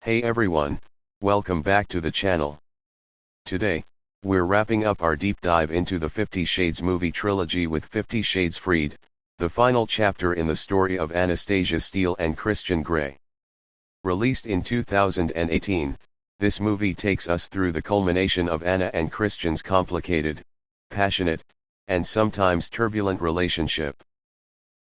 Hey everyone, welcome back to the channel. Today, we're wrapping up our deep dive into the 50 Shades movie trilogy with 50 Shades Freed, the final chapter in the story of Anastasia Steele and Christian Grey. Released in 2018, this movie takes us through the culmination of Anna and Christian's complicated, passionate, and sometimes turbulent relationship.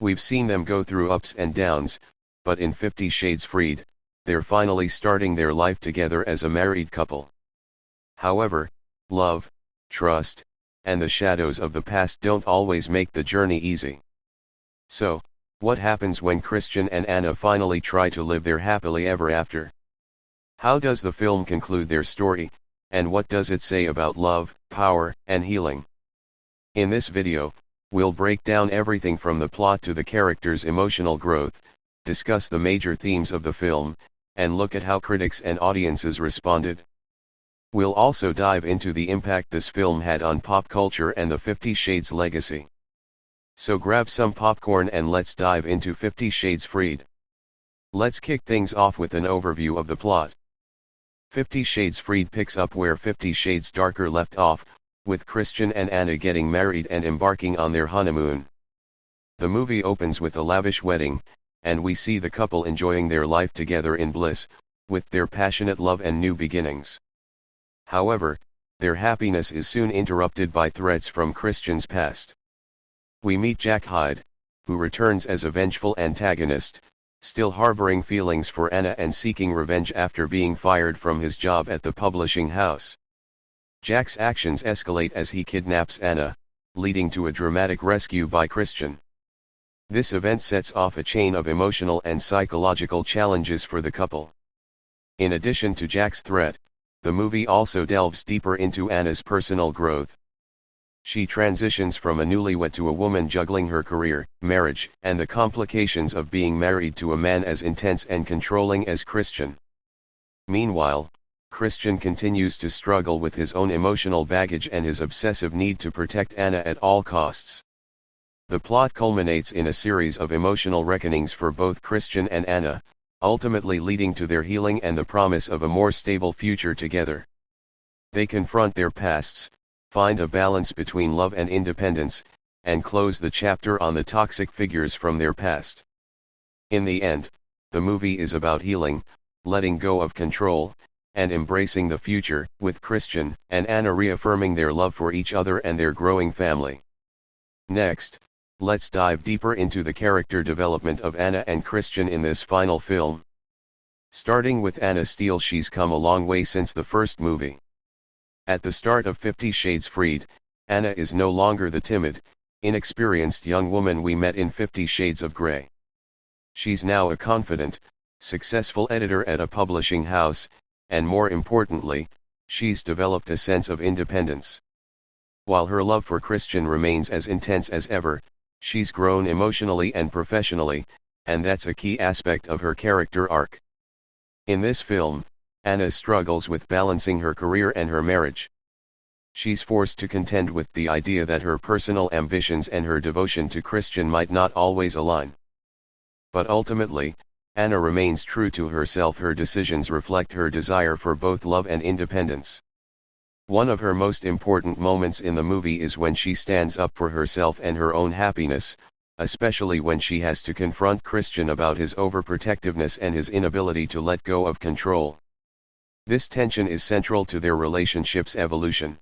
We've seen them go through ups and downs, but in 50 Shades Freed, they're finally starting their life together as a married couple. However, love, trust, and the shadows of the past don't always make the journey easy. So, what happens when Christian and Anna finally try to live their happily ever after? How does the film conclude their story, and what does it say about love, power, and healing? In this video, we'll break down everything from the plot to the characters' emotional growth, discuss the major themes of the film, and look at how critics and audiences responded. We'll also dive into the impact this film had on pop culture and the 50 Shades legacy. So grab some popcorn and let's dive into 50 Shades Freed. Let's kick things off with an overview of the plot. 50 Shades Freed picks up where 50 Shades Darker left off, with Christian and Anna getting married and embarking on their honeymoon. The movie opens with a lavish wedding, and we see the couple enjoying their life together in bliss, with their passionate love and new beginnings. However, their happiness is soon interrupted by threats from Christian's past. We meet Jack Hyde, who returns as a vengeful antagonist, still harboring feelings for Anna and seeking revenge after being fired from his job at the publishing house. Jack's actions escalate as he kidnaps Anna, leading to a dramatic rescue by Christian. This event sets off a chain of emotional and psychological challenges for the couple. In addition to Jack's threat, the movie also delves deeper into Anna's personal growth. She transitions from a newlywed to a woman juggling her career, marriage, and the complications of being married to a man as intense and controlling as Christian. Meanwhile, Christian continues to struggle with his own emotional baggage and his obsessive need to protect Anna at all costs. The plot culminates in a series of emotional reckonings for both Christian and Anna, ultimately leading to their healing and the promise of a more stable future together. They confront their pasts, find a balance between love and independence, and close the chapter on the toxic figures from their past. In the end, the movie is about healing, letting go of control, and embracing the future, with Christian and Anna reaffirming their love for each other and their growing family. Next, let's dive deeper into the character development of Anna and Christian in this final film. Starting with Anna Steele, she's come a long way since the first movie. At the start of 50 Shades Freed, Anna is no longer the timid, inexperienced young woman we met in 50 Shades of Grey. She's now a confident, successful editor at a publishing house, and more importantly, she's developed a sense of independence. While her love for Christian remains as intense as ever, she's grown emotionally and professionally, and that's a key aspect of her character arc. In this film, Anna struggles with balancing her career and her marriage. She's forced to contend with the idea that her personal ambitions and her devotion to Christian might not always align. But ultimately, Anna remains true to herself. Her decisions reflect her desire for both love and independence. One of her most important moments in the movie is when she stands up for herself and her own happiness, especially when she has to confront Christian about his overprotectiveness and his inability to let go of control. This tension is central to their relationship's evolution.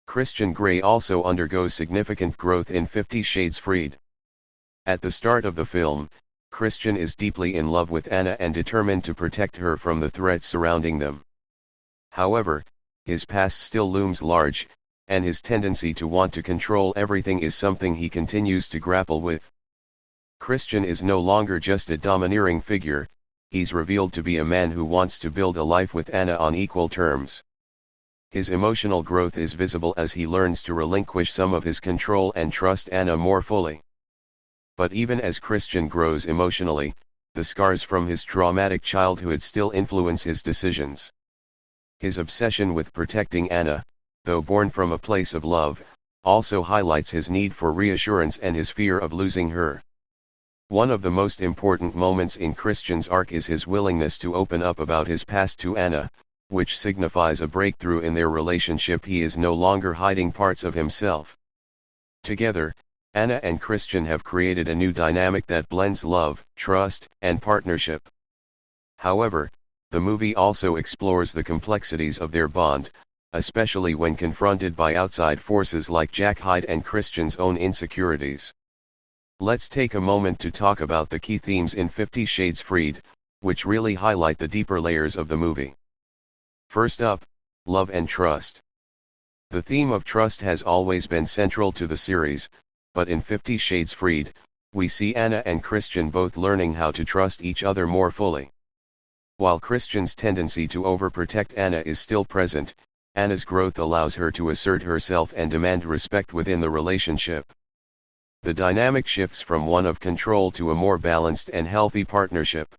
Christian Grey also undergoes significant growth in 50 Shades Freed. At the start of the film, Christian is deeply in love with Anna and determined to protect her from the threats surrounding them. However, his past still looms large, and his tendency to want to control everything is something he continues to grapple with. Christian is no longer just a domineering figure, he's revealed to be a man who wants to build a life with Anna on equal terms. His emotional growth is visible as he learns to relinquish some of his control and trust Anna more fully. But even as Christian grows emotionally, the scars from his traumatic childhood still influence his decisions. His obsession with protecting Anna, though born from a place of love, also highlights his need for reassurance and his fear of losing her. One of the most important moments in Christian's arc is his willingness to open up about his past to Anna, which signifies a breakthrough in their relationship. He is no longer hiding parts of himself. Together, Anna and Christian have created a new dynamic that blends love, trust, and partnership. However, the movie also explores the complexities of their bond, especially when confronted by outside forces like Jack Hyde and Christian's own insecurities. Let's take a moment to talk about the key themes in 50 Shades Freed, which really highlight the deeper layers of the movie. First up, love and trust. The theme of trust has always been central to the series, but in 50 Shades Freed, we see Anna and Christian both learning how to trust each other more fully. While Christian's tendency to overprotect Anna is still present, Anna's growth allows her to assert herself and demand respect within the relationship. The dynamic shifts from one of control to a more balanced and healthy partnership.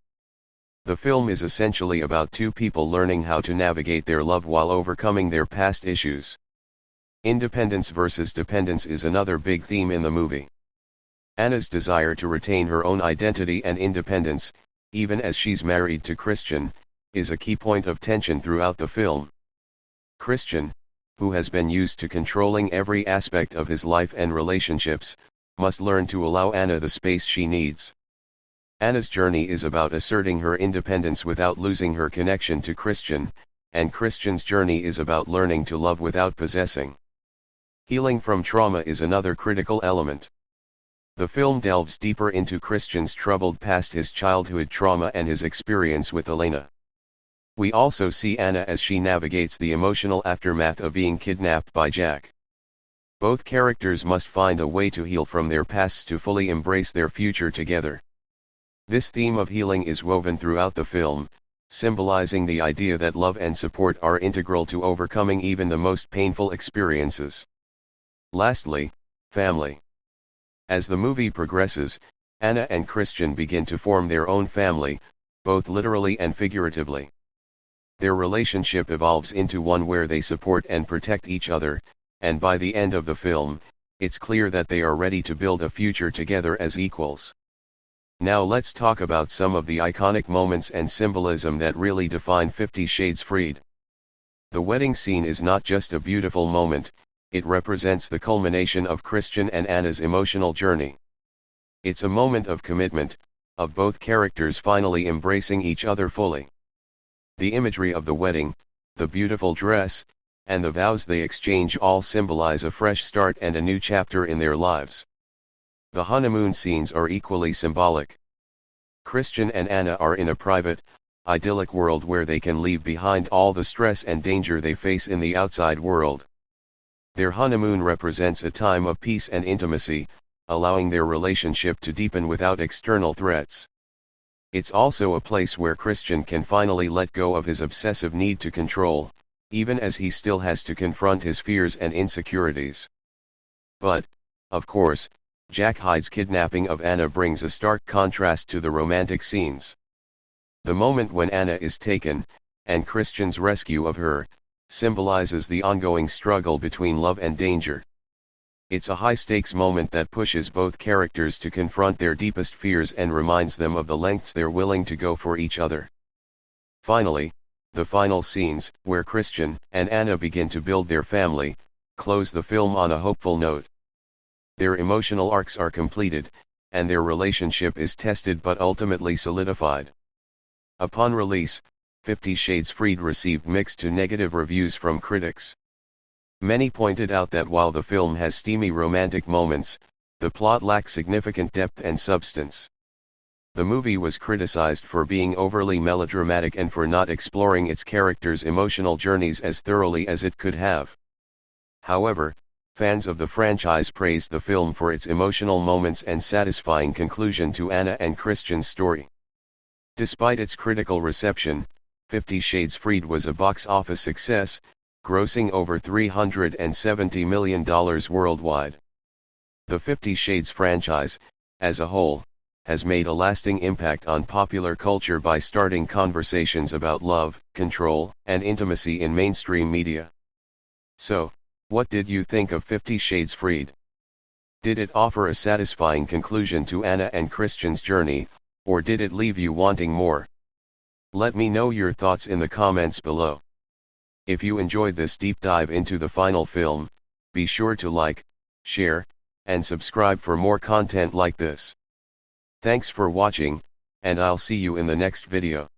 The film is essentially about two people learning how to navigate their love while overcoming their past issues. Independence versus dependence is another big theme in the movie. Anna's desire to retain her own identity and independence, even as she's married to Christian, is a key point of tension throughout the film. Christian, who has been used to controlling every aspect of his life and relationships, must learn to allow Anna the space she needs. Anna's journey is about asserting her independence without losing her connection to Christian, and Christian's journey is about learning to love without possessing. Healing from trauma is another critical element. The film delves deeper into Christian's troubled past, his childhood trauma, and his experience with Elena. We also see Anna as she navigates the emotional aftermath of being kidnapped by Jack. Both characters must find a way to heal from their pasts to fully embrace their future together. This theme of healing is woven throughout the film, symbolizing the idea that love and support are integral to overcoming even the most painful experiences. Lastly, family. As the movie progresses, Anna and Christian begin to form their own family, both literally and figuratively. Their relationship evolves into one where they support and protect each other, and by the end of the film, it's clear that they are ready to build a future together as equals. Now let's talk about some of the iconic moments and symbolism that really define 50 Shades Freed. The wedding scene is not just a beautiful moment, it represents the culmination of Christian and Anna's emotional journey. It's a moment of commitment, of both characters finally embracing each other fully. The imagery of the wedding, the beautiful dress, and the vows they exchange all symbolize a fresh start and a new chapter in their lives. The honeymoon scenes are equally symbolic. Christian and Anna are in a private, idyllic world where they can leave behind all the stress and danger they face in the outside world. Their honeymoon represents a time of peace and intimacy, allowing their relationship to deepen without external threats. It's also a place where Christian can finally let go of his obsessive need to control, even as he still has to confront his fears and insecurities. But, of course, Jack Hyde's kidnapping of Anna brings a stark contrast to the romantic scenes. The moment when Anna is taken, and Christian's rescue of her, symbolizes the ongoing struggle between love and danger. It's a high-stakes moment that pushes both characters to confront their deepest fears and reminds them of the lengths they're willing to go for each other. Finally, the final scenes, where Christian and Anna begin to build their family, close the film on a hopeful note. Their emotional arcs are completed, and their relationship is tested but ultimately solidified. Upon release, 50 Shades Freed received mixed to negative reviews from critics. Many pointed out that while the film has steamy romantic moments, the plot lacks significant depth and substance. The movie was criticized for being overly melodramatic and for not exploring its characters' emotional journeys as thoroughly as it could have. However, fans of the franchise praised the film for its emotional moments and satisfying conclusion to Anna and Christian's story. Despite its critical reception, 50 Shades Freed was a box office success, grossing over $370 million worldwide. The 50 Shades franchise, as a whole, has made a lasting impact on popular culture by starting conversations about love, control, and intimacy in mainstream media. So, what did you think of 50 Shades Freed? Did it offer a satisfying conclusion to Anna and Christian's journey, or did it leave you wanting more? Let me know your thoughts in the comments below. If you enjoyed this deep dive into the final film, be sure to like, share, and subscribe for more content like this. Thanks for watching, and I'll see you in the next video.